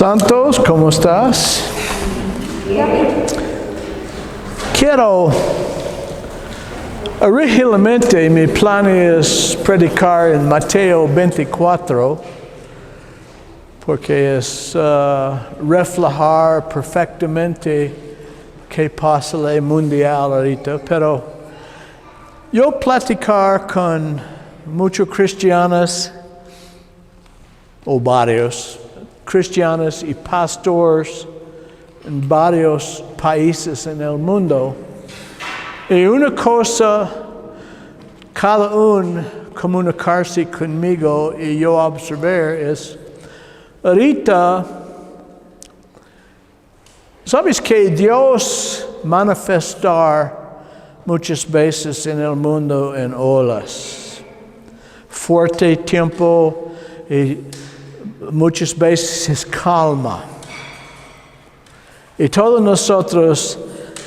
Santos, ¿cómo estás? Originalmente mi plan es predicar en Mateo 24, porque es reflejar perfectamente qué pasa en el mundial ahorita, pero yo platicar con muchos cristianos, o varios cristianos y pastores en varios países en el mundo. Y una cosa, cada uno comunicarse conmigo y yo observar es, ahorita, ¿sabes que Dios manifestar muchas veces en el mundo en olas? Fuerte tiempo y muchas veces es calma. Y todos nosotros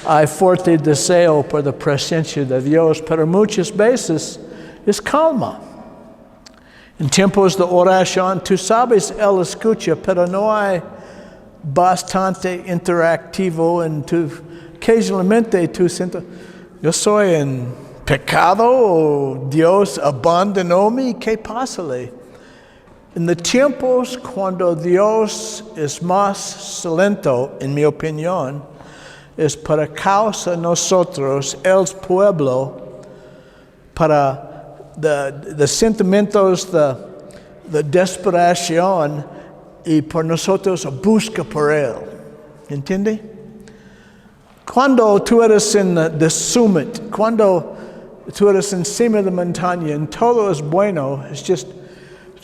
hay fuerte deseo por la presencia de Dios, pero muchas veces es calma. En tiempos de oración, tú sabes, Él escucha, pero no hay bastante interactivo en tu, occasionalmente tú sientes, yo soy en pecado o Dios abandonóme, ¿qué pasa? En los tiempos cuando Dios es más lento, en mi opinión, es para causa nosotros, el pueblo, para los sentimientos de desesperación y por nosotros busca por Él. ¿Entiende? Cuando tú eres en the summit, cuando tú eres encima de la montaña, y todo es bueno, es just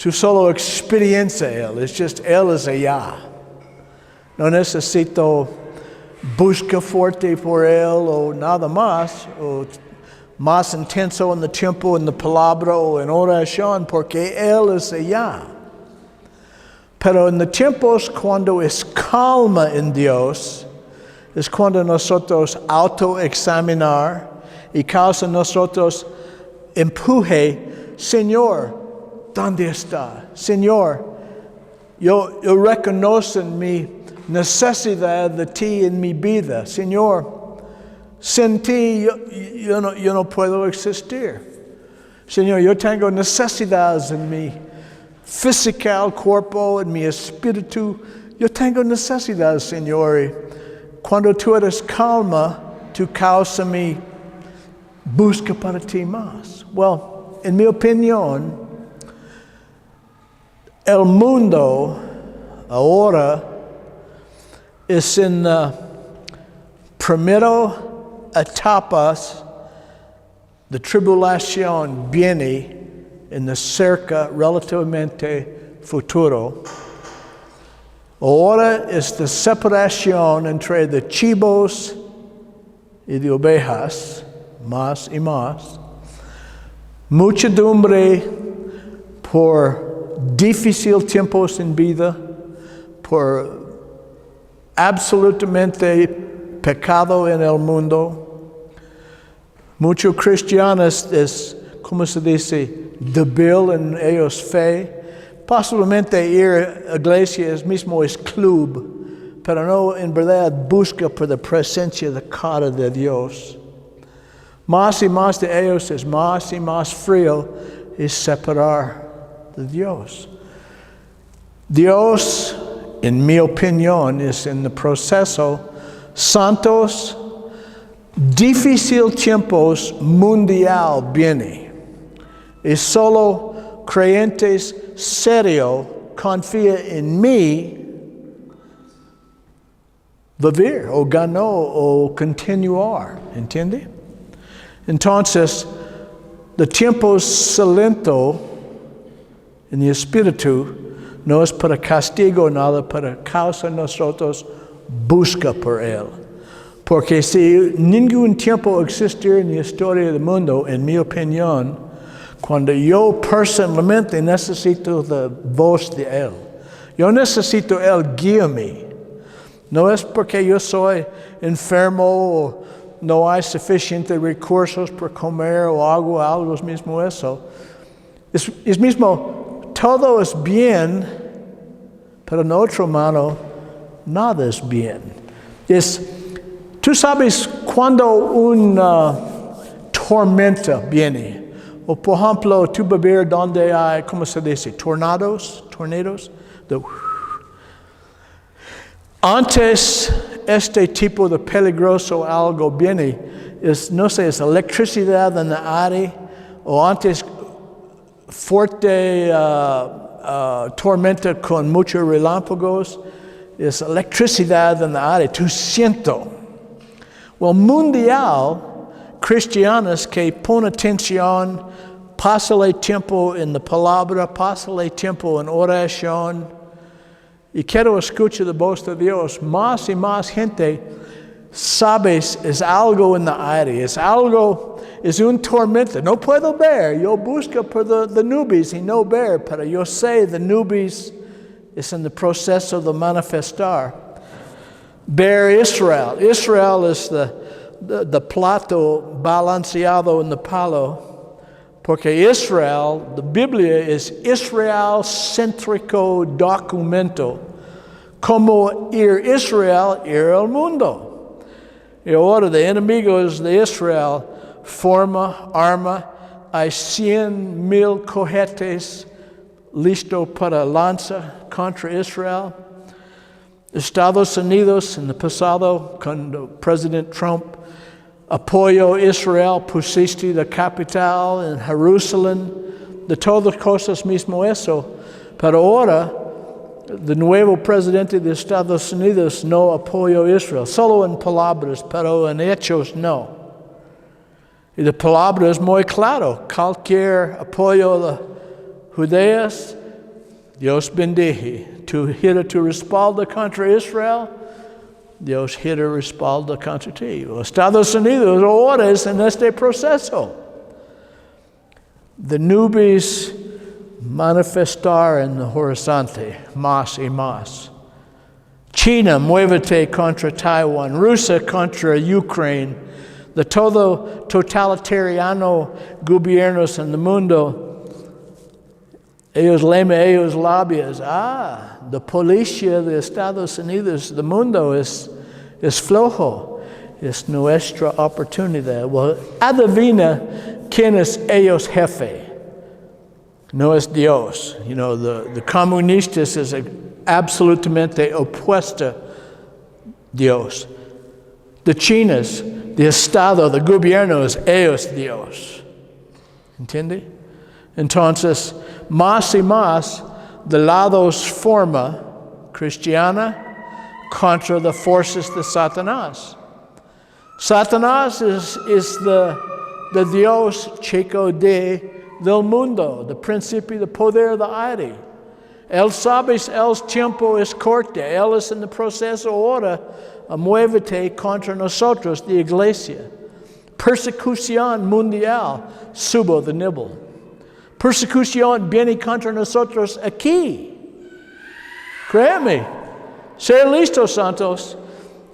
tu solo experiencia Él, es just Él es allá. No necesito busca fuerte por Él o nada más, o más intenso en el tiempo, en la palabra o en oración, porque Él es allá. Pero en los tiempos cuando es calma en Dios, es cuando nosotros autoexaminar y causa nosotros empuje, Señor, ¿dónde está? Señor, yo reconozco mi necesidad de ti en mi vida. Señor, sin ti yo no puedo existir. Señor, yo tengo necesidades en mi físico, cuerpo, en mi espíritu. Yo tengo necesidades, Señor. Y cuando tú eres calma, tú causa mi busca para ti más. Well, en mi opinión, el mundo ahora es en primera etapas de tribulación viene en la cerca relativamente futuro. Ahora es la separación entre de chivos y de ovejas, más y más. Muchedumbre por difícil tiempos en vida, por absolutamente pecado en el mundo. Muchos cristianos es, ¿cómo se dice? Débil en ellos fe. Posiblemente ir a iglesias mismo es club, pero no en verdad busca por la presencia de cara de Dios. Más y más de ellos es más y más frío es separar de Dios. Dios, en mi opinión, es en el proceso santos, difícil tiempos mundial viene. Y solo creyentes serios confían en mí vivir o ganar o continuar. ¿Entiende? Entonces, los tiempos silentos en el espíritu no es para castigo nada, para causa nosotros busca por Él. Porque si ningún tiempo existe en la historia del mundo, en mi opinión, cuando yo personalmente necesito la voz de Él, yo necesito Él guíame. No es porque yo soy enfermo o no hay suficientes recursos para comer o algo es mismo eso. Es mismo, todo es bien, pero en otro mano, nada es bien. Tú sabes cuando una tormenta viene, o por ejemplo, tú beber donde hay, ¿cómo se dice? Tornados. Antes este tipo de peligroso algo viene, no sé, es electricidad en el aire, o antes fuerte tormenta con muchos relámpagos, es electricidad en el aire, tú siento. Mundial, cristianos que ponen atención, pásale tiempo en la palabra, pásale tiempo en oración, y quiero escuchar la voz de Dios. Más y más gente sabes, es algo en el aire, es un tormenta. No puedo ver, yo busco por las nubes y no ver, pero yo sé las nubes es en el proceso de manifestar. Ver Israel. Israel es the plato balanceado en el palo. Porque Israel, la Biblia es Israel-céntrico documento. Como Israel, el mundo. Y ahora de enemigos de Israel, arma, hay 100,000 cohetes listos para lanza contra Israel. Estados Unidos, en el pasado, cuando President Trump apoyó a Israel, pusiste la capital en Jerusalén, de todas cosas mismo eso. Pero ahora, el nuevo presidente de Estados Unidos no apoyó a Israel, solo en palabras, pero en hechos no. Y la palabra es muy claro, cualquier apoyo a los judíos, Dios bendice. Tu gira tu respaldo contra Israel, Dios gira respaldo contra ti. Estados Unidos ahora es en este proceso. De nubes manifestar en el horizonte más y más. China, muévete contra Taiwán. Rusia contra Ucrania. De todo totalitariano gobiernos en el mundo, ellos labios. La policía de Estados Unidos del mundo es flojo. Es nuestra oportunidad. Adivina quién es ellos jefe. No es Dios. The comunistas es absolutamente opuesto a Dios. De Chinas, de Estado, de gobierno es ellos Dios. ¿Entiende? Entonces, más y más, de lados forma cristiana contra las fuerzas de Satanás. Satanás es the Dios chico del mundo, el principio de poder del aire. Él sabe el tiempo es corto, Él es en el proceso ahora, muévete contra nosotros, de iglesia. Persecución mundial, subo de nivel. Persecución viene contra nosotros aquí. Créeme. Sean listos, santos.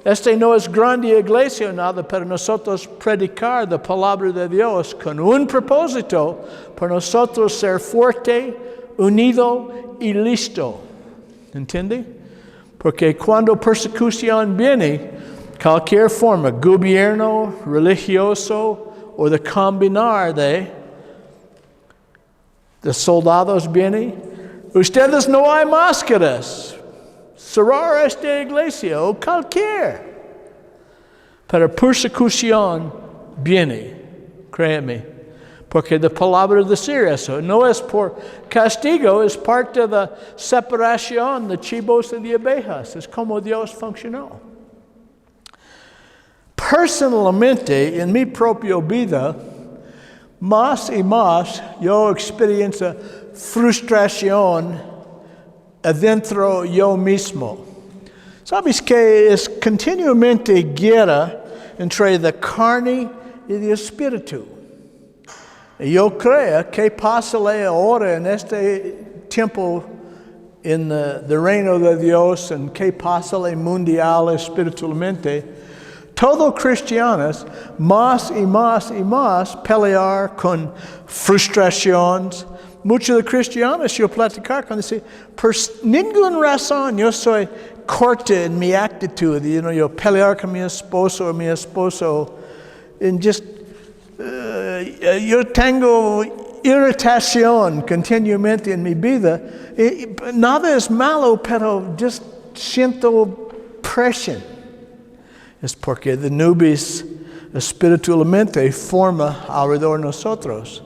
Este no es grande iglesia o nada, pero nosotros predicar la palabra de Dios con un propósito, para nosotros ser fuerte, unido y listo. ¿Entiende? Porque cuando persecución viene, cualquier forma, gobierno, religioso, o de combinar de soldados viene, ustedes no hay máscaras. Cerrar esta iglesia o cualquier. Pero persecución viene, créeme. Porque la palabra decir eso no es por castigo, es parte de la separación de chivos y de abejas. Es como Dios funcionó. Personalmente, en mi propia vida, más y más yo experiencio frustración adentro yo mismo. ¿Sabes que es continuamente guerra entre la carne y el espíritu? Y yo creo que pasa ahora en este tiempo en el reino de Dios, en que pasa mundial espiritualmente, todos cristianos más y más y más pelear con frustraciones, muchos de cristianos yo platicar cuando dice, por ninguna razón yo soy corte en mi actitud, yo pelear con mi esposo o mi esposo, and just, yo tengo irritación continuamente en mi vida. Nada es malo, pero just siento presión. Es porque the nubis espiritualmente forma alrededor de nosotros.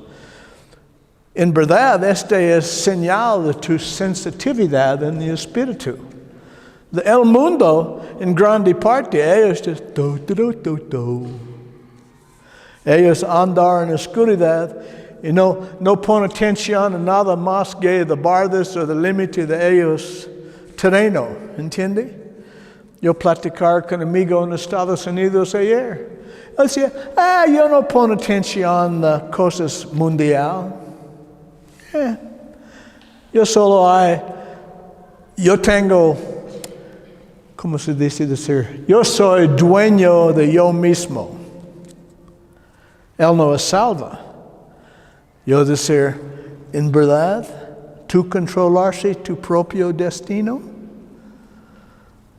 En verdad, este es señal de tu sensitividad en el espíritu. El mundo, en grande parte, ellos ellos andar en oscuridad y no ponen atención a nada más que de bardas o del límite de ellos terreno, ¿entiende? Yo platicar con un amigo en Estados Unidos ayer. Él decía, yo no pongo atención a cosas mundiales. Yo tengo, ¿cómo se dice decir? Yo soy dueño de yo mismo. Él no es salvo. Yo decir, en verdad, tú controlarse tu propio destino.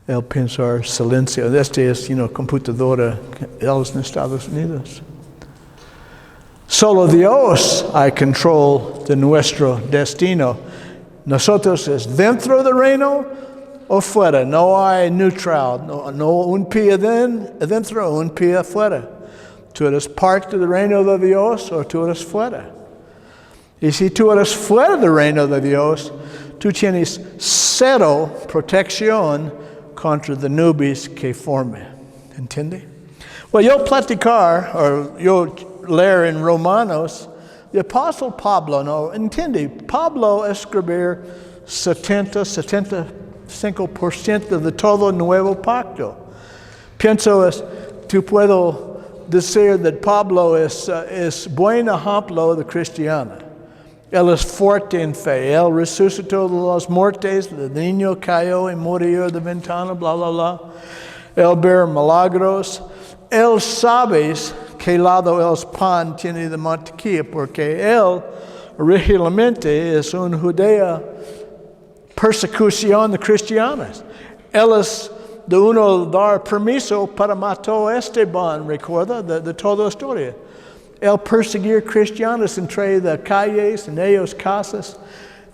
Él pensar silencio. Este es, computadora. Él es en Estados Unidos. Solo Dios hay control de nuestro destino. Nosotros es dentro del reino o fuera. No hay neutral. No un pie adentro, un pie afuera. Tú eres parte del reino de Dios o tú eres fuera. Y si tú eres fuera del reino de Dios, tú tienes cero protección contra the nubis que forme. ¿Entiende? Well, yo platicar, o yo leer en Romanos, el apóstol Pablo, ¿no? ¿Entiende? Pablo escribir 75% de todo el nuevo pacto. Pienso tú puedo decir que Pablo es buen ejemplo de cristiano. Él es fuerte en fe. Él resucitó de los muertos. El niño cayó y murió de ventana, bla, bla, bla. Él ve milagros. Él sabe qué lado el pan tiene de mantequilla, porque él originalmente es un judeo persecución de cristianos. Él es de uno dar permiso para matar a Esteban, recuerda, de toda la historia. Él perseguir cristianos entre las calles, en ellos casas.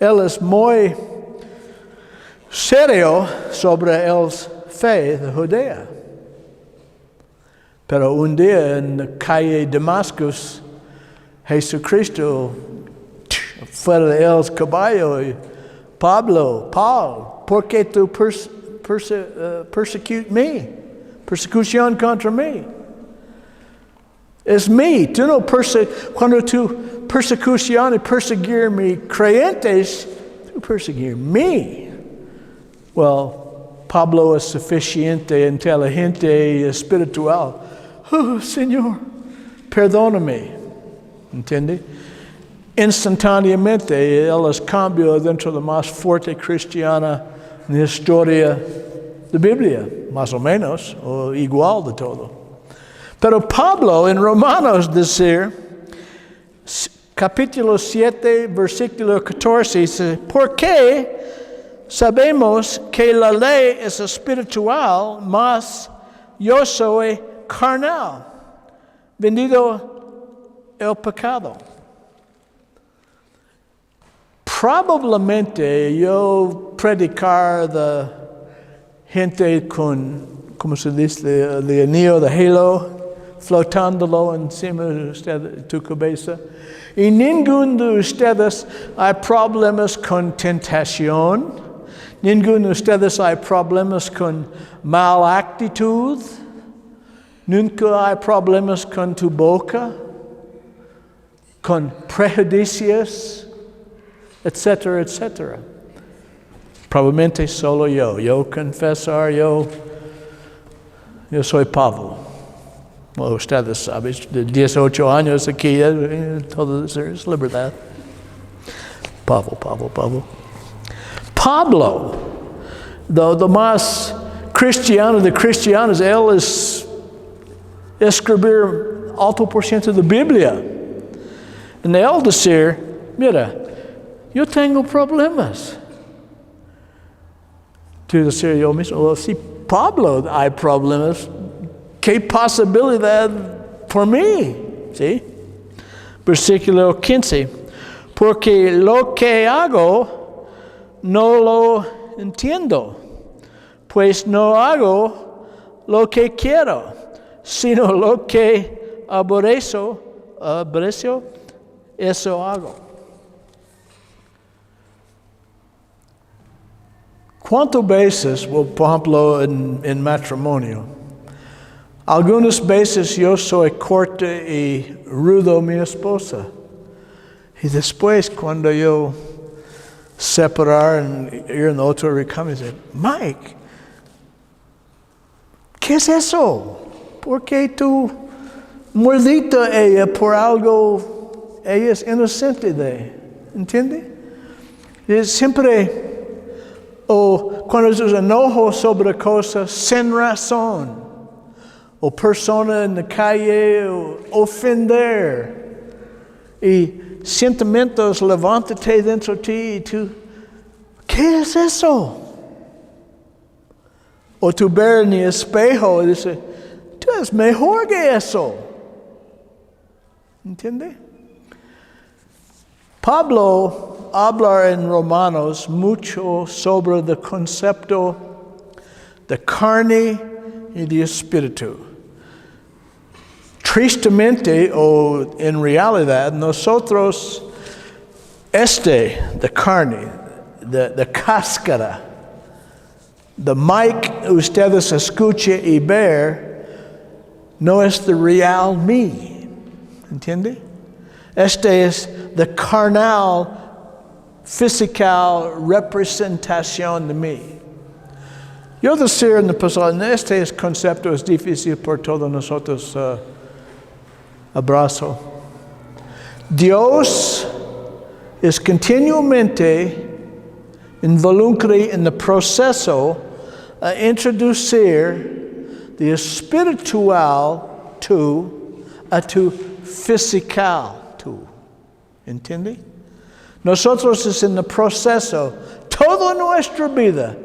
Él es muy serio sobre la fe de Judea. Pero un día en la calle de Damasco, Jesucristo, fuera de él caballo, y Pablo, ¿por qué tú persecutes mí? Persecución contra mí. Es mí. Tú no cuando tú persecución y perseguir mis creyentes, tú perseguir mí. Well, Pablo es suficiente, inteligente y espiritual. Oh, Señor, perdóname. ¿Entiende? Instantáneamente, él es cambio dentro de la más fuerte cristiana en la historia de la Biblia, más o menos, o igual de todo. Pero Pablo en Romanos dice, capítulo 7, versículo 14, dice, ¿por qué sabemos que la ley es espiritual, mas yo soy carnal, vendido el pecado? Probablemente yo predicar de gente con, ¿cómo se dice? De anillo de halo, flotándolo encima de tu cabeza. Y ninguno de ustedes hay problemas con tentación. Ninguno de ustedes hay problemas con mala actitud. Nunca hay problemas con tu boca, con prejuicios, etcétera, etcétera. Probablemente solo yo confesar, yo soy Pablo. Bueno, ustedes saben, de 18 años aquí, todo es libertad. Pablo. Lo más cristiano de cristianos, él es escribir alto por ciento de Biblia. En él decir, mira, yo tengo problemas. Tú decir yo mismo, well, si Pablo hay problemas, ¿qué posibilidad por mí? ¿Sí? Versículo 15. Porque lo que hago no lo entiendo, pues no hago lo que quiero, sino lo que aborrezco, eso hago. ¿Cuántas veces, por ejemplo, en matrimonio, algunas veces yo soy corte y rudo a mi esposa? Y después, cuando yo separar y ir en otro recambio, dice, Mike, ¿qué es eso? ¿Por qué tú mordiste a ella por algo? Ella es inocente de, ¿entiende? Es siempre, o cuando es enojo sobre cosas sin razón, o persona en la calle, o ofender, y sentimientos levántate dentro de ti y tú, ¿qué es eso? O tú ver en el espejo y dices, tú eres mejor que eso. ¿Entiende? Pablo habla en Romanos mucho sobre el concepto de carne y de espíritu. Tristemente, o en realidad, nosotros, de carne, de cáscara, de mic, ustedes escuchen y ver, no es de real mí. ¿Entiende? Es de carnal, physical representación de mí. Yo decir en el pasado, este concepto es difícil por todos nosotros. Abrazo. Dios es continuamente involucrado en el proceso a introducir de espiritual a tu físico tú. ¿Entiende? Nosotros es en el proceso, toda nuestra vida.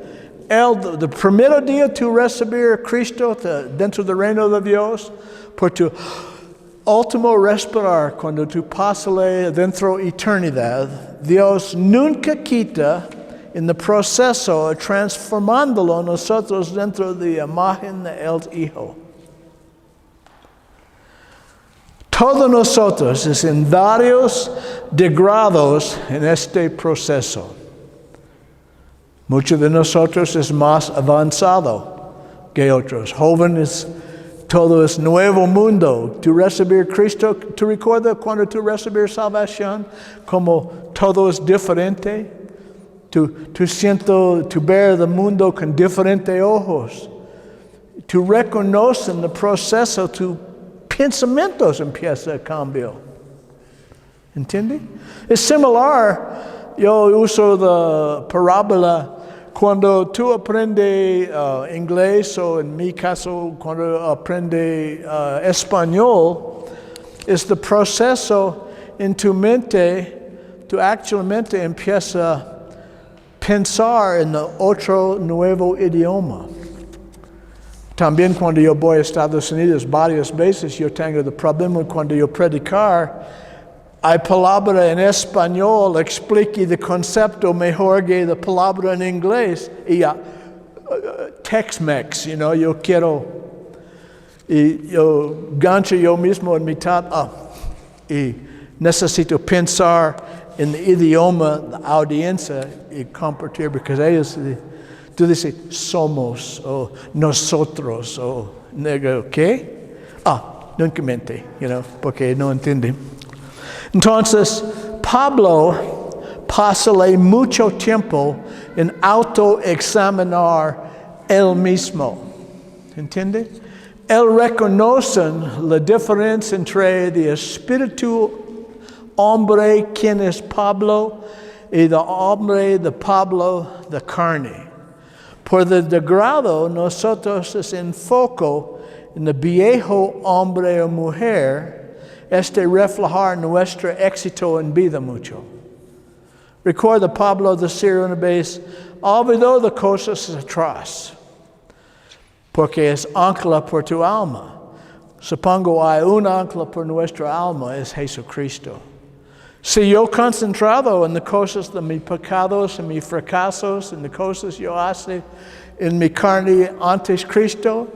El primer día tú recibir a Cristo dentro del reino de Dios, por tu último respirar, cuando tú pasas dentro de eternidad, Dios nunca quita en el proceso transformándolo nosotros dentro de la imagen del Hijo. Todos nosotros es en varios grados en este proceso. Muchos de nosotros es más avanzado que otros. Jóvenes, todo es nuevo mundo. Tú recibir Cristo, ¿tú recuerdas cuando tú recibir salvación? Como todo es diferente. Tú sientes, tú ver el mundo con diferentes ojos. Tú reconoces en el proceso, tus pensamientos empiezan a cambiar. ¿Entiende? Es similar, yo uso la parábola. Cuando tú aprendes inglés, o en mi caso, cuando aprendes español, es el proceso en tu mente, tú actualmente empiezas a pensar en otro nuevo idioma. También cuando yo voy a Estados Unidos varias veces, yo tengo el problema cuando yo predicar. Hay palabra en español, explique el concepto mejor que la palabra en inglés. Y Tex-Mex, yo quiero, y yo gancho yo mismo en mitad, y necesito pensar en el idioma de la audiencia y compartir, porque ellos, tú dices, somos, o nosotros, o negro, ¿qué? Nunca mente, porque no entiende. Entonces, Pablo pasa mucho tiempo en autoexaminar él mismo. ¿Entiende? Él reconoce la diferencia entre el espíritu hombre, quien es Pablo, y el hombre de Pablo de carne. Por el degrado, nosotros nos enfocamos en el viejo hombre o mujer, reflejar nuestro éxito en vida mucho. Recuerda Pablo decir una vez, olvidó de cosas atrás, porque es ancla por tu alma. Supongo hay un ancla por nuestra alma, es Jesucristo. Si yo concentrado en las cosas de mis pecados, en mis fracasos, en las cosas yo hace en mi carne antes Cristo,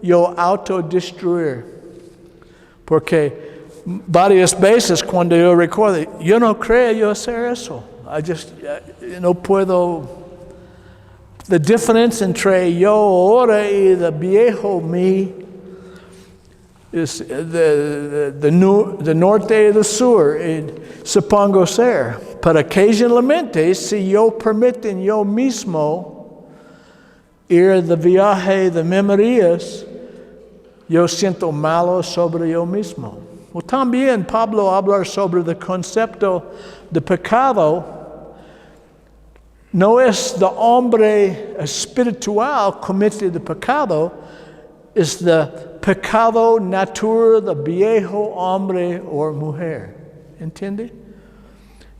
yo autodestruir. Porque varias veces cuando yo recuerdo, yo no creo yo hacer eso. No puedo. La diferencia entre yo ahora y el viejo mí es de norte y de sur, supongo ser. Pero occasionalmente, si yo permito yo mismo ir de viaje de memorias, yo siento malo sobre yo mismo. O también Pablo habla sobre el concepto de pecado. No es el hombre espiritual comete el pecado, es el pecado natural del viejo hombre o mujer. ¿Entiende?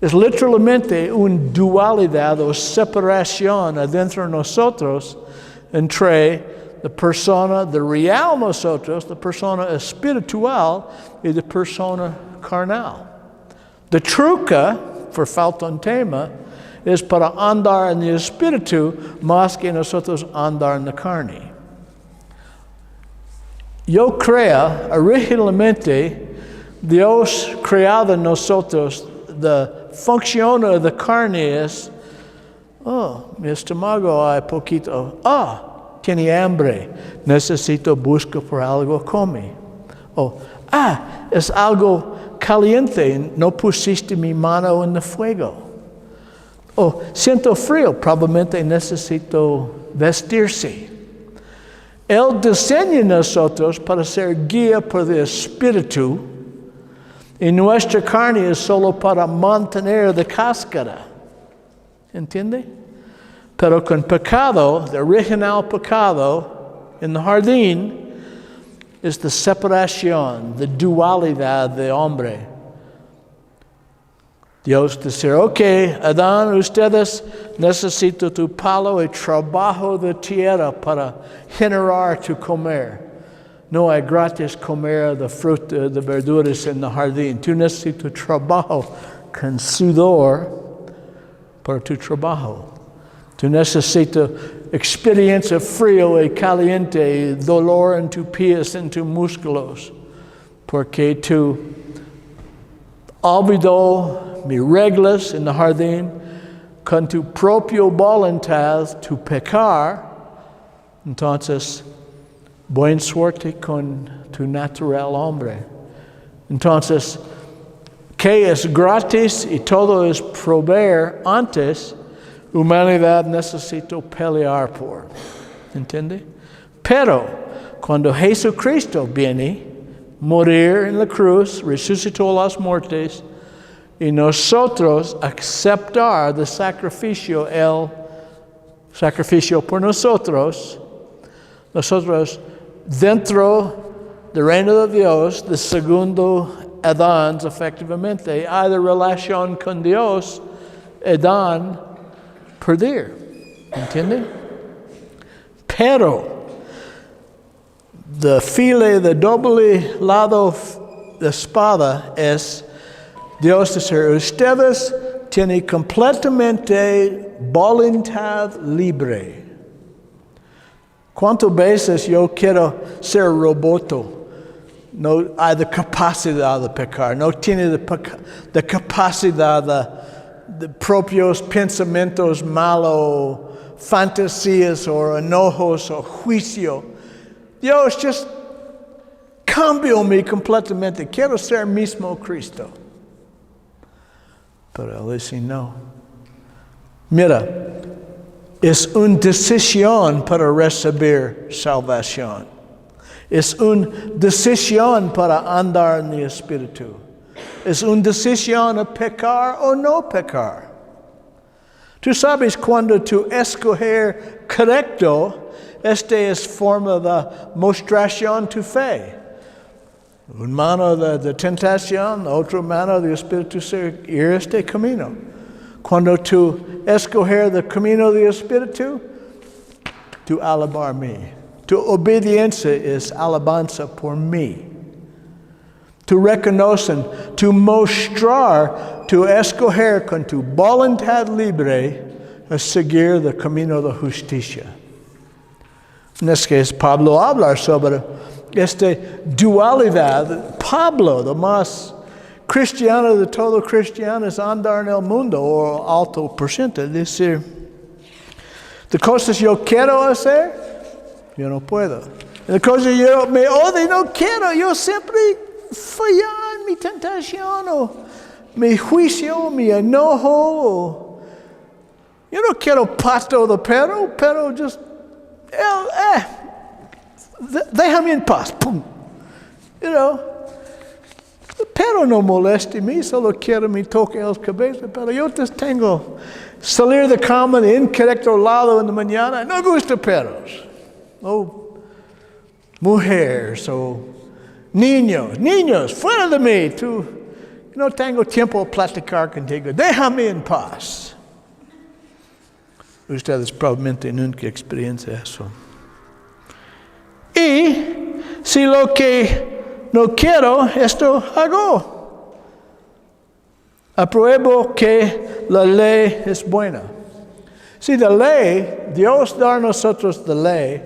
Es literalmente una dualidad o separación adentro de nosotros entre la persona de real nosotros, la persona espiritual y la persona carnal. La truca, por falta un tema, es para andar en el espíritu más que nosotros andar en la carne. Yo creo, originalmente, Dios creado en nosotros, la función de la carne es, mi estómago hay poquito, tiene hambre, necesito buscar por algo comer. Es algo caliente, no pusiste mi mano en el fuego. Siento frío, probablemente necesito vestirse. Él diseña nosotros para ser guía por el Espíritu y nuestra carne es solo para mantener la cáscara. ¿Entiende? Pero con pecado, el original pecado en el jardín es la separación, la dualidad del hombre. Dios dice, Adán, ustedes necesitan tu palo y trabajo de tierra para generar tu comer. No hay gratis comer de fruta, de verduras en el jardín. Tú necesitas trabajo con sudor para tu trabajo. Tú necesitas experiencia frío y caliente, y dolor en tus pies, en tus músculos, porque tú olvidó mis reglas en el jardín, con tu propia voluntad, tu pecar, entonces, buena suerte con tu natural hombre. Entonces, que es gratis y todo es proveer antes, humanidad necesita pelear por. ¿Entiende? Pero, cuando Jesucristo viene, morir en la cruz, resucitó las muertes, y nosotros aceptar el sacrificio por nosotros dentro del reino de Dios, de segundo Adán, efectivamente, hay la relación con Dios, Adán, perder. ¿Entienden? Pero, el filo de doble lado de espada es Dios dice, ustedes tienen completamente voluntad libre. ¿Cuántas veces yo quiero ser roboto? No hay la capacidad de pecar, no tiene la capacidad de propios pensamientos malos, fantasías o enojos o juicio. Dios, just cambió-me completamente. Quiero ser mismo Cristo. Pero él dice no. Mira, es una decisión para recibir salvación. Es una decisión para andar en el Espíritu. Es una decisión a pecar o no pecar. Tú sabes cuando tú escoger correcto, esta es forma de mostración tu fe. Una mano de tentación, la otra mano del Espíritu ir este camino. Cuando tú escoger el camino del espíritu, tú alabar mí. Tu obediencia es alabanza por mí. Tu reconocer, tu mostrar, tu escoger con tu voluntad libre a seguir el camino de justicia. En este caso, Pablo habla sobre esta dualidad. Pablo, el más cristiano de todo cristiano, es andar en el mundo, o alto porcentaje, es decir, de cosas yo quiero hacer, yo no puedo. De cosas yo me odio, no quiero, yo siempre fallar en mi tentación, o mi juicio, mi enojo. Yo no quiero pato de perro, pero just, déjame en paz, pum. You know, pero no moleste a mí, solo quiero me toque el cabeza, pero yo tengo salir de cama de incorrecto lado en la mañana, no gusta perros, o mujeres, o niños, fuera de mí, tú, no tengo tiempo de platicar contigo, déjame en paz. Ustedes probablemente nunca experiencian eso. Y si lo que no quiero, esto hago. Apruebo que la ley es buena. Si la ley, Dios da a nosotros la ley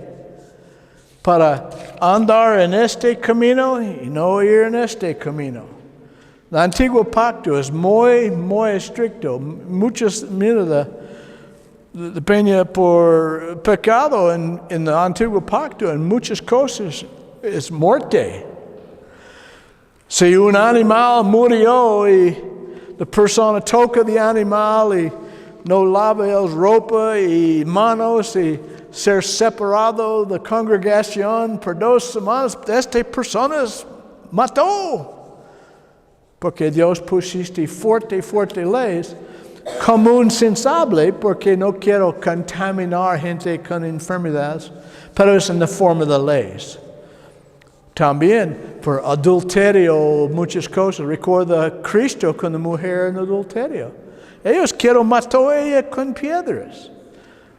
para andar en este camino y no ir en este camino. El antiguo pacto es muy, muy estricto. Depende por pecado en el antiguo pacto, en muchas cosas es muerte. Si un animal murió y la persona toca el animal y no lava la ropa y manos y ser separado de la congregación por 2 semanas, esta persona mató. Porque Dios pusiste fuerte leyes común sensible, porque no quiero contaminar gente con enfermedades, pero es en la forma de leyes. También por adulterio, muchas cosas. Recuerda a Cristo con la mujer en adulterio. Ellos quieren matar a ella con piedras.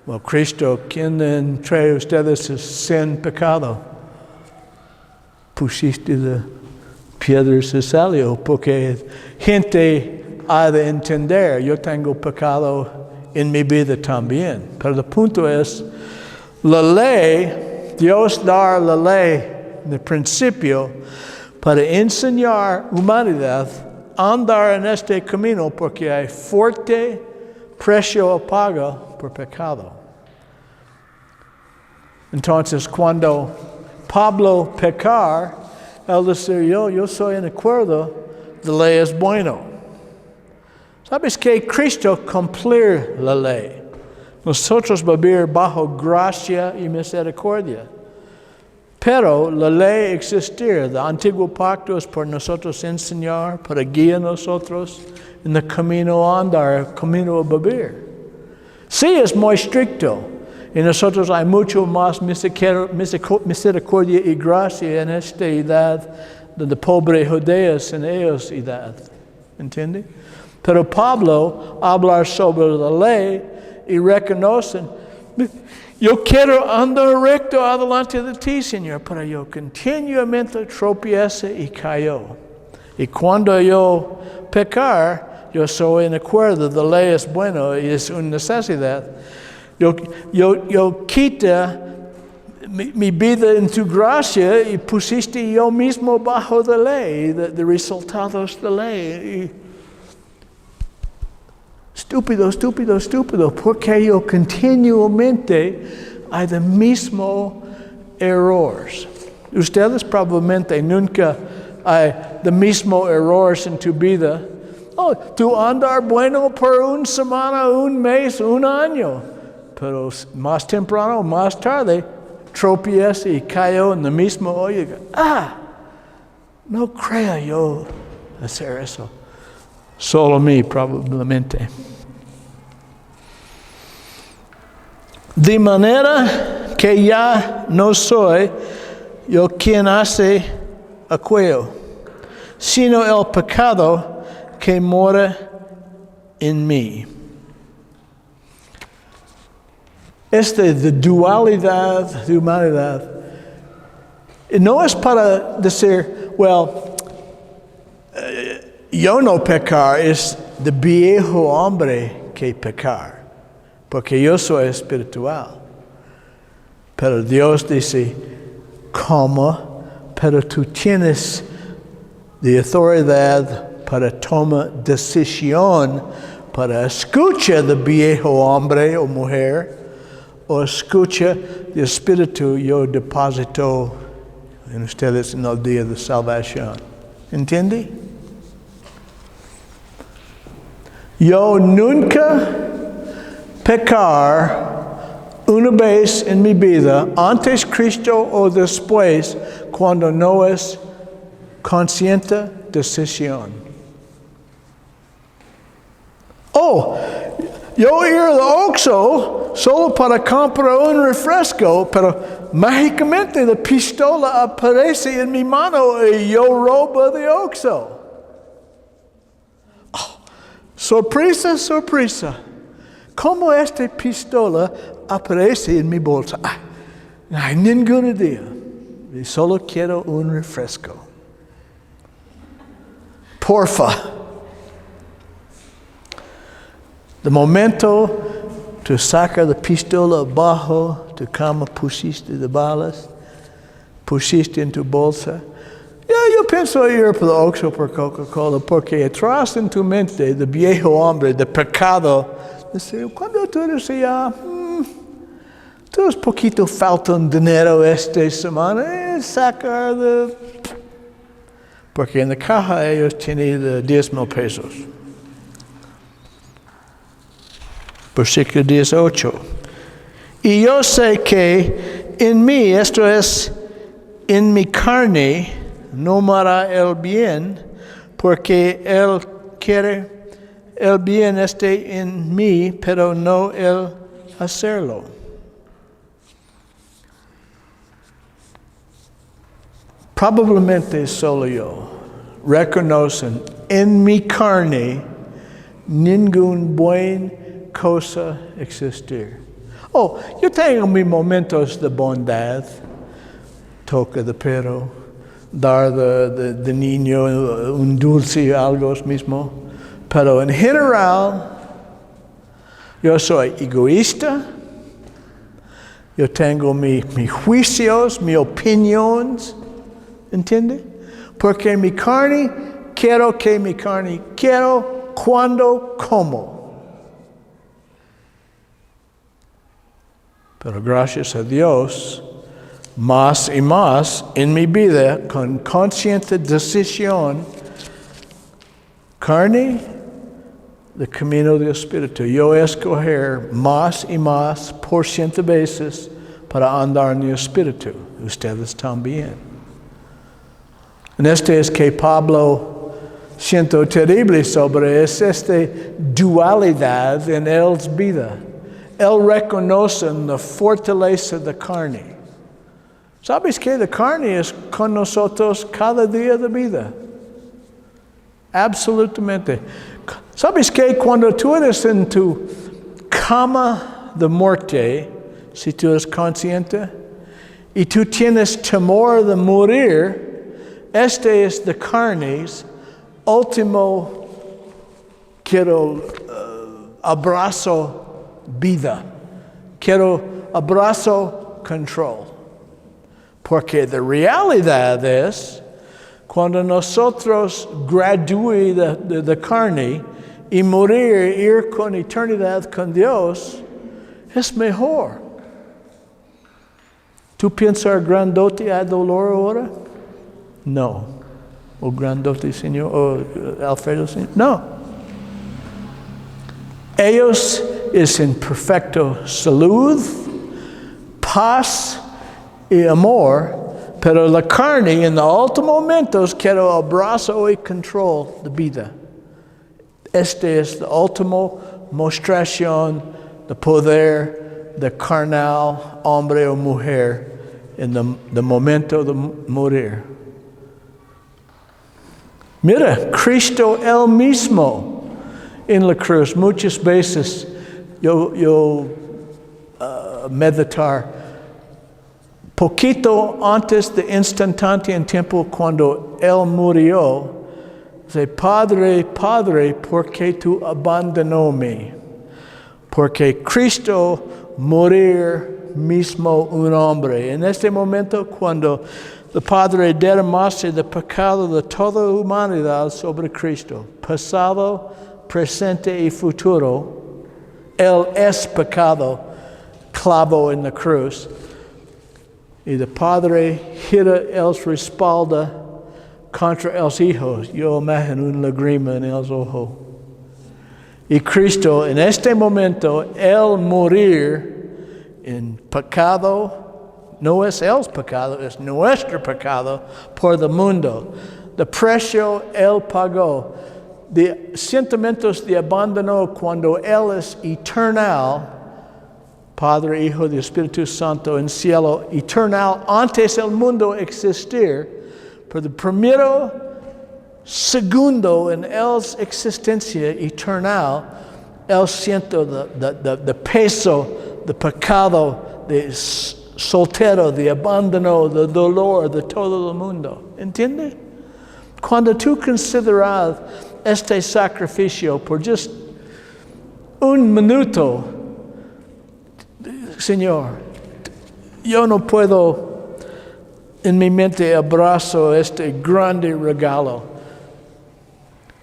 Well, Cristo, ¿quién entre ustedes es sin pecado? Pusiste de piedras y salió, porque gente ha de entender, yo tengo pecado en mi vida también. Pero el punto es, la ley, Dios da la ley en el principio para enseñar humanidad a andar en este camino, porque hay fuerte precio a pagar por pecado. Entonces, cuando Pablo pecar, él dice, yo soy en acuerdo, la ley es bueno. ¿Sabes que Cristo cumplir la ley? Nosotros vivir bajo gracia y misericordia. Pero la ley existir, el antiguo pacto es por nosotros enseñar, para guiar a nosotros en el camino a andar, el camino a vivir. Sí, es muy estricto. Y nosotros hay mucho más misericordia y gracia en esta edad de los pobres judeos en ellos edad. ¿Entiende? Pero Pablo habla sobre la ley y reconoce, yo quiero andar recto adelante de ti, Señor, pero yo continuamente tropiezo y cayó. Y cuando yo pecar, yo soy en acuerdo, la ley es buena y es una necesidad. Yo quita mi vida en tu gracia y pusiste yo mismo bajo la ley, de resultados de la ley. Estúpido, porque yo continuamente hay el mismo errores. Ustedes probablemente nunca hay el mismo errores en tu vida. Tú andar bueno por una semana, un mes, un año, pero más temprano, más tarde, tropieza y cayó en el mismo hoyo. No creo yo hacer eso. Solo a mí, probablemente. De manera que ya no soy yo quien hace aquello, sino el pecado que mora en mí. de dualidad, de humanidad, no es para decir, well, yo no pecar, es de viejo hombre que pecar, porque yo soy espiritual. Pero Dios dice, ¿cómo? Pero tú tienes de autoridad para tomar decisión, para escuchar de viejo hombre o mujer, o escucha de espíritu yo deposito en ustedes en el día de salvación. ¿Entiende? Yo nunca pecar una vez en mi vida, antes Cristo o después, cuando no es consciente decisión. Oh, yo ir al Oxxo solo para comprar un refresco, pero mágicamente la pistola aparece en mi mano y yo robo de Oxxo. Oh, sorpresa, sorpresa. ¿Cómo esta pistola aparece en mi bolsa? No hay ninguna idea. Y solo quiero un refresco. Porfa. De momento, tú sacas la pistola abajo, tu cama pusiste de balas, pusiste en tu bolsa. Yo pienso ir por el Oxxo por Coca-Cola, porque atrás en tu mente, de viejo hombre, de pecado, dice, cuando tú decías, tú es poquito falta un dinero esta semana, sacar de... Porque en la caja ellos tienen 10,000 pesos. Versículo 18. Y yo sé que en mí, esto es, en mi carne, no me hará el bien, porque Él quiere el bien esté en mí, pero no el hacerlo. Probablemente solo yo reconocen en mi carne ningún buen cosa existir. Oh, yo tengo mis momentos de bondad, toca de perro, dar de niño un dulce algo mismo, pero en general yo soy egoísta, yo tengo mis juicios, mis opiniones, ¿entiende? Porque mi carne, quiero cuando como. Pero gracias a Dios, más y más en mi vida, con consciente decisión, carne, el camino del Espíritu. Yo escoger más y más por ciento veces para andar en el Espíritu. Ustedes también. En este es que Pablo siento terrible sobre esta dualidad en él vida. Él reconoce la fortaleza de carne. ¿Sabes que la carne es con nosotros cada día de vida? Absolutamente. ¿Sabes que cuando tú eres en tu cama de muerte, si tú eres consciente, y tú tienes temor de morir, este es de carnes, último, abrazo vida. Quiero abrazo control. Porque la realidad es, cuando nosotros graduamos de carne y morir, ir con eternidad con Dios, es mejor. ¿Tú piensas grandote a dolor ahora? No. ¿O grandote, Señor? ¿O Alfredo, Señor? No. Ellos es en perfecto salud, paz y amor, pero la carne en los últimos momentos quiere abrazo y control de vida. Este es la última mostración de poder de carnal, hombre o mujer, en el momento de morir. Mira, Cristo él mismo en la cruz, muchas veces yo meditar. Poquito antes de instante en tiempo cuando Él murió, dice, Padre, Padre, ¿por qué tú abandonóme? Porque Cristo morir mismo un hombre. En este momento, cuando el Padre derramase el pecado de toda la humanidad sobre Cristo, pasado, presente y futuro, Él es pecado, clavo en la cruz. Y el Padre gira el respalda contra los hijos. Yo imagino una lágrima en los ojos. Y Cristo, en este momento, Él morir en pecado, no es el pecado, es nuestro pecado por el mundo. El precio Él pagó. De sentimientos de abandono cuando Él es eternal, Padre, Hijo y Espíritu Santo en cielo, eternal, antes el mundo existir, por el primero segundo en Él existencia eternal, Él siente el peso de pecado, de soltero, de abandono, de dolor de todo el mundo. ¿Entiende? Cuando tú consideras este sacrificio por just un minuto, Señor, yo no puedo en mi mente abrazo este grande regalo.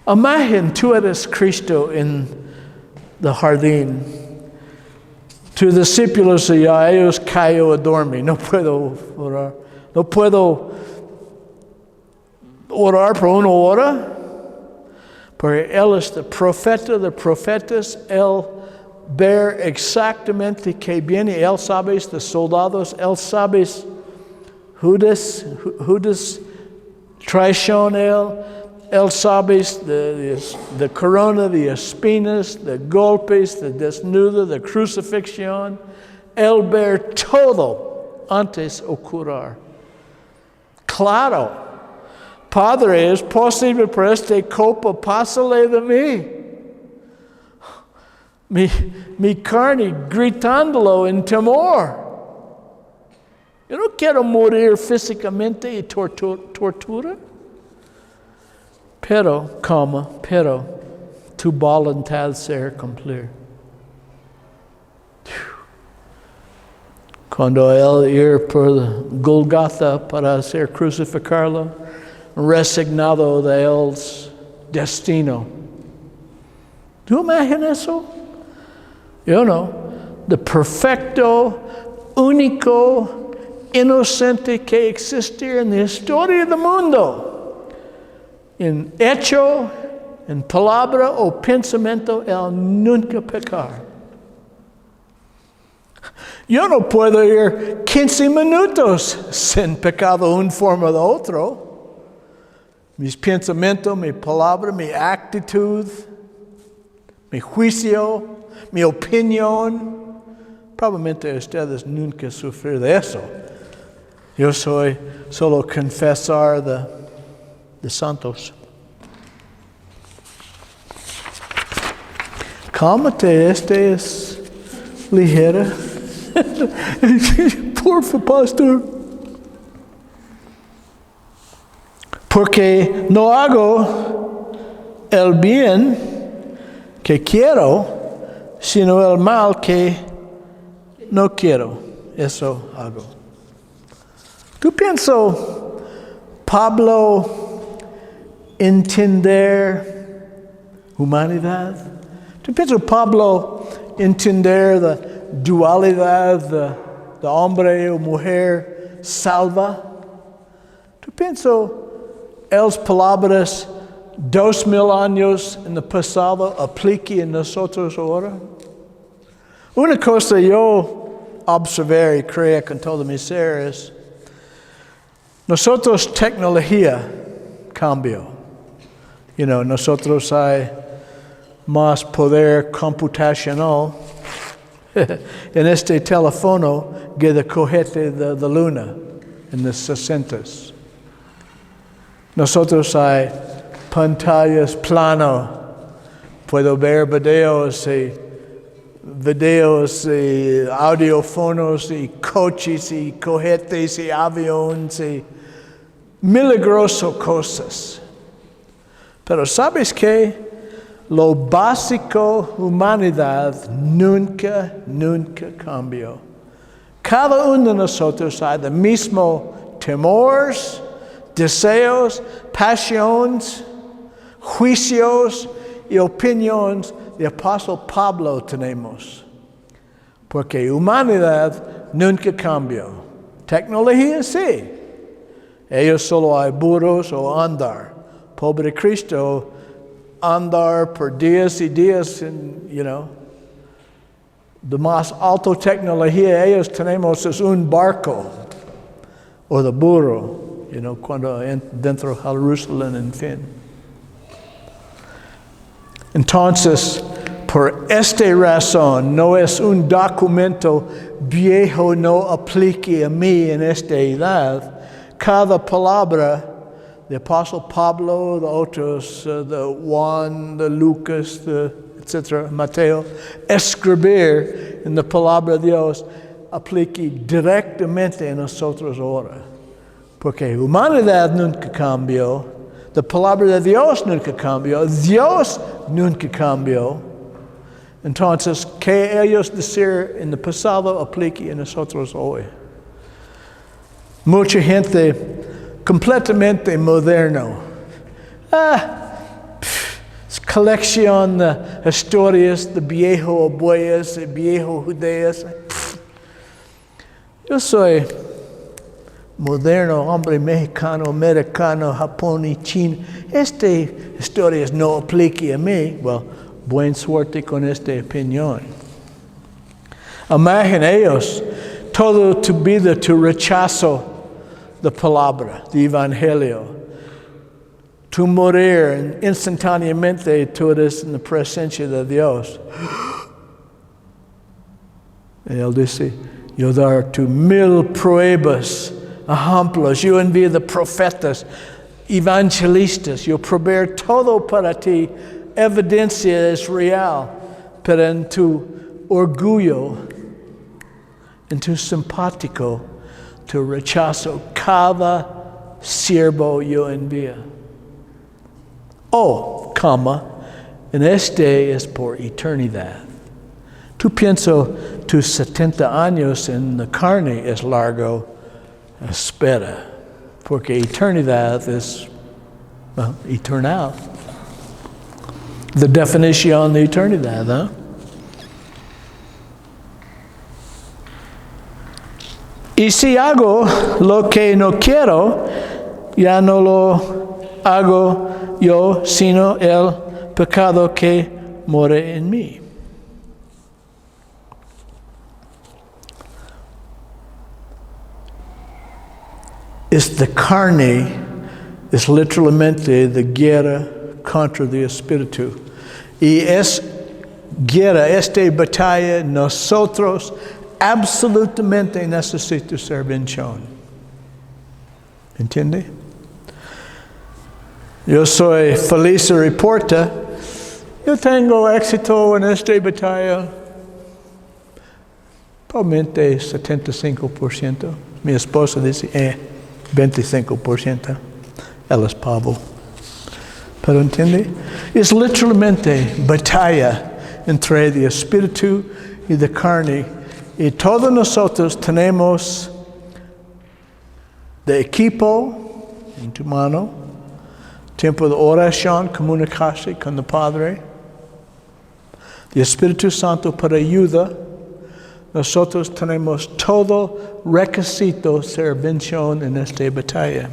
Imagina tú eres Cristo en el jardín. Tus discípulos ya ellos cayó a dormir. No puedo orar. No puedo orar por una hora. Porque Él es el profeta de profetas. Él ver exactamente qué viene. Él sabe de soldados. Él sabe Judas traición. Él sabe de corona, de espinas, de golpes, de desnudo, de crucifixión. Él ver todo antes ocurrir. Claro, Padre, es posible por esta copa pásale de mí. Mi carne gritándolo en temor. Yo no quiero morir físicamente y tortura. Pero tu voluntad ser cumplir. Cuando Él ir por Golgotha para ser crucificarlo, resignado de Él destino. ¿Tú imaginas eso? Yo no. De perfecto, único, inocente que existe en la historia del mundo. En hecho, en palabra o pensamiento, Él nunca pecar. Yo no puedo ir 15 minutos sin pecado de una forma o de otra. Mis pensamientos, mi palabra, mi actitud, mi juicio, mi opinión. Probablemente ustedes nunca sufrir de eso. Yo soy solo confesar de santos. Cálmate, este es ligera. Porfa, pastor. Porque no hago el bien que quiero, sino el mal que no quiero. Eso hago. ¿Tú piensas, Pablo, entender humanidad? ¿Tú piensas, Pablo, entender la dualidad de hombre o mujer salva? ¿Tú piensas, las palabras 2000 años en el pasado apliquen en nosotros ahora? Una cosa yo observé y creo con todo mi ser es, nosotros tecnología cambió. Nosotros hay más poder computacional en este teléfono que el cohete de la luna en los 60s. Nosotros hay pantallas plano. Puedo ver videos y videos y audiofonos y coches y cohetes y aviones y milagrosas cosas. Pero ¿sabes qué? Lo básico, humanidad, nunca cambió. Cada uno de nosotros hay el mismo temores, deseos, pasiones, juicios y opiniones de apóstol Pablo tenemos. Porque humanidad nunca cambió. Tecnología sí. Ellos solo hay burros o andar. Pobre Cristo, andar por días y días, de más alta tecnología ellos tenemos es un barco o de burro, cuando dentro de Jerusalén, en fin. Entonces, por esta razón, no es un documento viejo, no aplique a mí en esta edad. Cada palabra de apóstol Pablo, de otros, de Juan, de Lucas, etc., Mateo, escribir en la palabra de Dios aplique directamente a nosotros ahora. Porque humanidad nunca cambió, la palabra de Dios nunca cambió, Dios nunca cambió. Entonces, ¿qué ellos decir en el pasado aplique a nosotros hoy? Mucha gente completamente moderno. Colección de historias de viejo oboes, viejo judeos. Yo soy moderno, hombre mexicano, americano, Japón y China. Esta historia no aplica a mí. Well, buena suerte con esta opinión. Imagina ellos, todo tu vida, tu rechazo de palabra, de evangelio. Tu morir instantáneamente, tú eres en la presencia de Dios. Él dice, yo dar tu 1000 pruebas, ejemplos, yo envío de profetas, evangelistas, yo proveer todo para ti, evidencia es real, pero en tu orgullo, en tu simpático, tu rechazo, cada siervo yo envío. En este es por eternidad. Tú piensas tus 70 años en la carne es largo, espera, porque eternidad es eternal. La definición de eternidad, ¿eh? Y si hago lo que no quiero, ya no lo hago yo, sino el pecado que mora en mí. Es de carne, es literalmente de guerra contra el espíritu. Y es guerra, esta batalla, nosotros absolutamente necesitamos intervención. ¿Entiende? Yo soy feliz de reporta. Yo tengo éxito en esta batalla. Probablemente 75%. Mi esposa dice, 25%. Él es Pablo. Pero entiende, es literalmente batalla entre el espíritu y la carne. Y todos nosotros tenemos de equipo en tu mano. Tiempo de oración, comunicarse con el Padre. El Espíritu Santo para ayuda. Nosotros tenemos todo requisito de intervención en esta batalla.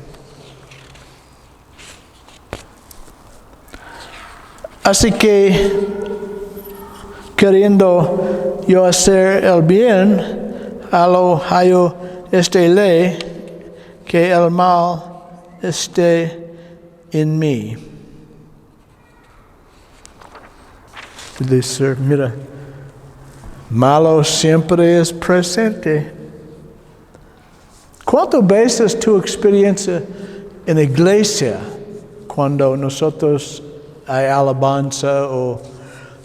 Así que, queriendo yo hacer el bien, hallo esta ley, que el mal esté en mí. Dice, mira, malo siempre es presente. ¿Cuántas veces tu experiencia en la iglesia, cuando nosotros hay alabanza o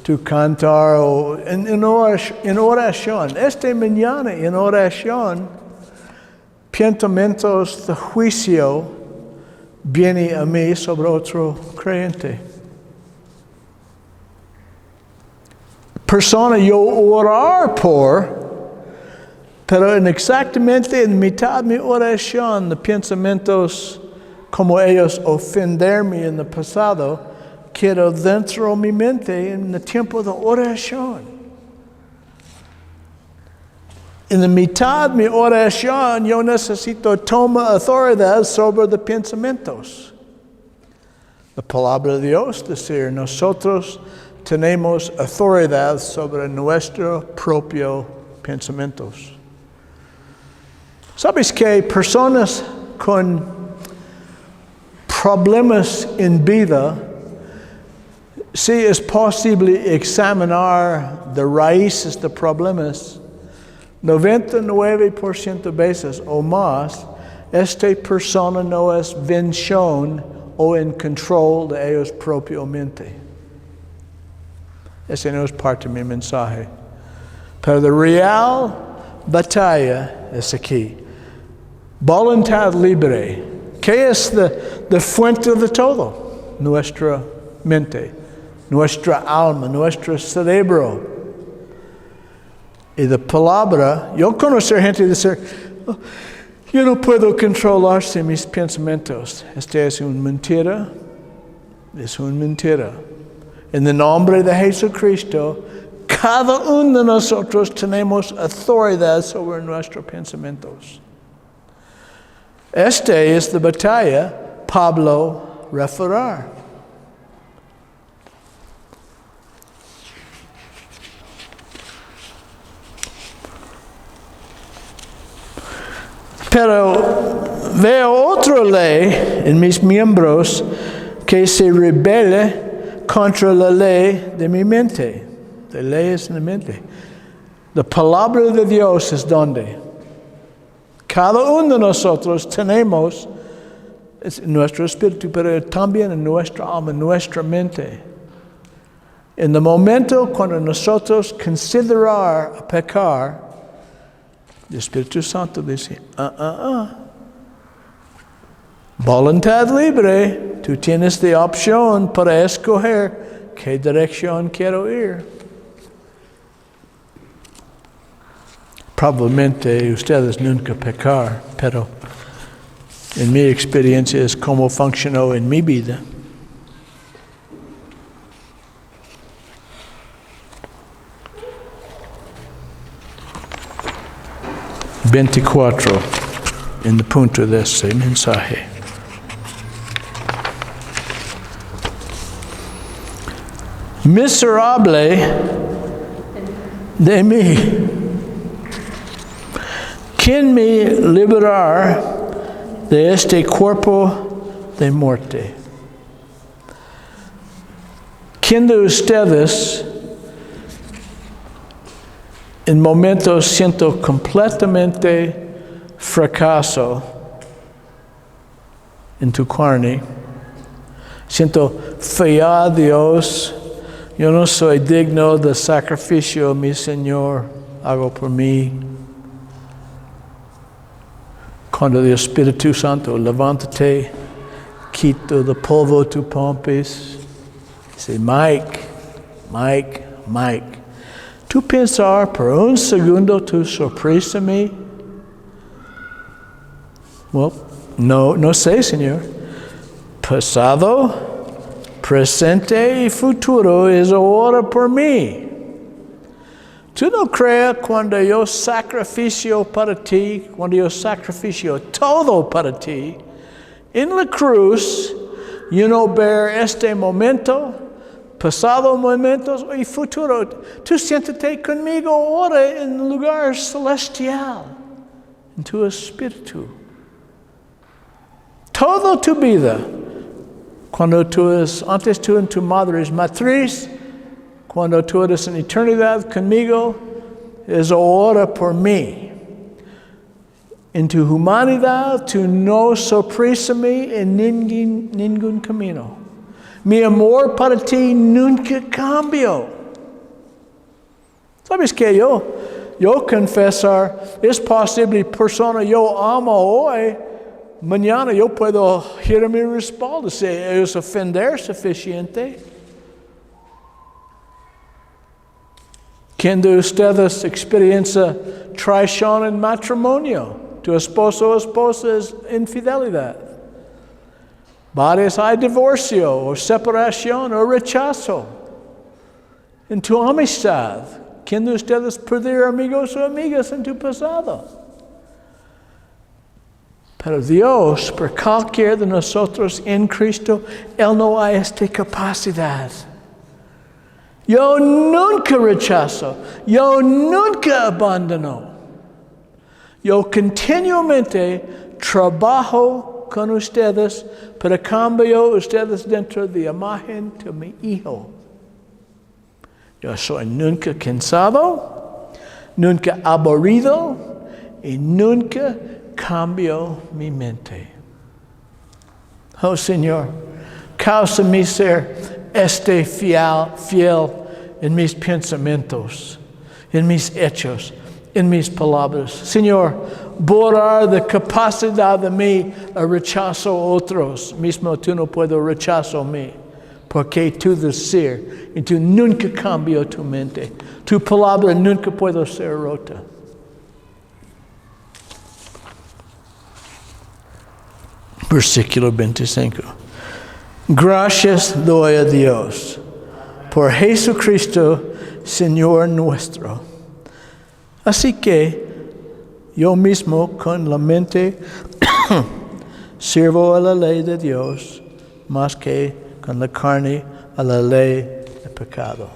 tu cantar o en oración. Esta mañana en oración, pensamientos de juicio vienen a mí sobre otro creyente. Persona yo orar por, pero exactamente en mitad de mi oración, de pensamientos como ellos ofenderme en el pasado, quiero dentro de mi mente en el tiempo de oración. En la mitad de mi oración, yo necesito tomar autoridad sobre los pensamientos. La palabra de Dios dice, nosotros tenemos autoridad sobre nuestros propios pensamientos. ¿Sabes que personas con problemas en vida, si es posible examinar de raíces de problemas, 99% veces o más, esta persona no es vención o en control de ellos propiamente. Ese no es parte de mi mensaje. Pero la real batalla es aquí. Voluntad libre. ¿Qué es la fuente de todo? Nuestra mente, nuestra alma, nuestro cerebro. Y la palabra, yo conozco gente decir, oh, yo no puedo controlarse mis pensamientos. Esta es una mentira. Es una mentira. En el nombre de Jesucristo, cada uno de nosotros tenemos autoridad sobre nuestros pensamientos. Esta es la batalla Pablo referirá. Pero veo otra ley en mis miembros que se rebela contra la ley de mi mente. La ley es en la mente. La palabra de Dios es donde cada uno de nosotros tenemos nuestro espíritu, pero también en nuestra alma, en nuestra mente. En el momento cuando nosotros considerar pecar, el Espíritu Santo dice, voluntad libre, tú tienes la opción para escoger qué dirección quiero ir. Probablemente ustedes nunca pecar, pero en mi experiencia es como funcionó en mi vida. ...24 en el punto de este mensaje. Miserable de mí. ¿Quién me liberará de este cuerpo de muerte? ¿Quién de ustedes en momentos siento completamente fracaso en tu carne? Siento fea a Dios. Yo no soy digno del sacrificio, mi Señor, hago por mí. Cuando el Espíritu Santo, levántate, quita el polvo de tu pompis. Dice, Mike, ¿tú pensar por un segundo tu sorpresa a mí? Well, no sé, Señor. Pasado, presente y futuro es ahora por mí. ¿Tú no crees cuando yo sacrificio para ti, cuando yo sacrificio todo para ti, en la cruz, yo no ver este momento, pasado momentos y futuro? Tú siéntate conmigo ahora en un lugar celestial, en tu espíritu. Toda tu vida, cuando antes tú en tu madre matriz, cuando tú eres en eternidad conmigo, es ahora por mí. En tu humanidad, tú no sorpresas-me en ningún camino. Mi amor para ti nunca cambió. ¿Sabes qué? Yo confesar, es posible persona yo amo hoy, mañana yo puedo girar mi respaldo si es ofender suficiente. ¿Quién de ustedes experiencia traición en matrimonio? Tu esposo o esposa es infidelidad. Varios hay divorcio o separación o rechazo. En tu amistad, ¿quién de ustedes perdió amigos o amigas en tu pasado? Pero Dios, por cualquiera de nosotros en Cristo, Él no hay esta capacidad. Yo nunca rechazo, yo nunca abandono. Yo continuamente trabajo con ustedes para cambiar ustedes dentro de la imagen de mi Hijo. Yo soy nunca cansado, nunca aburrido y nunca cambio mi mente. Oh Señor, causa mi ser fiel en mis pensamientos, en mis hechos, en mis palabras. Señor, borrar la capacidad de mí a rechazar a otros. Mismo tú no puedes rechazar a mí. Porque tu decir, y tú nunca cambias tu mente. Tu palabra nunca puede ser rota. Versículo 25. Gracias doy a Dios por Jesucristo, Señor nuestro. Así que yo mismo con la mente sirvo a la ley de Dios más que con la carne a la ley del pecado.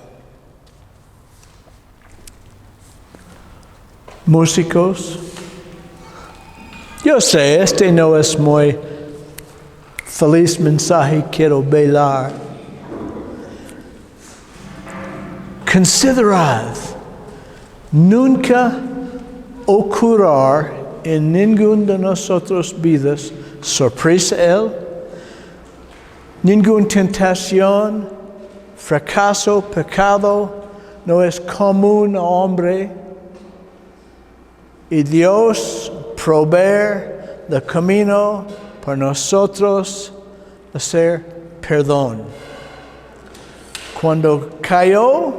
Músicos, yo sé, este no es muy feliz mensaje, quiero bailar. Considerad, nunca ocurrir en ninguna de nosotros vidas sorpresa Él, ninguna tentación, fracaso, pecado, no es común a hombre. Y Dios proveer el camino para nosotros hacer perdón. Cuando cayó,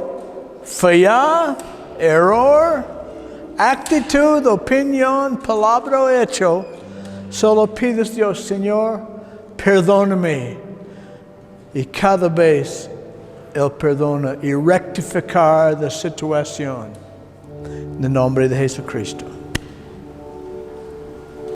falla, error, actitud, opinión, palabra o hecho, solo pides a Dios, Señor, perdóname. Y cada vez Él perdona y rectificar la situación. En el nombre de Jesucristo.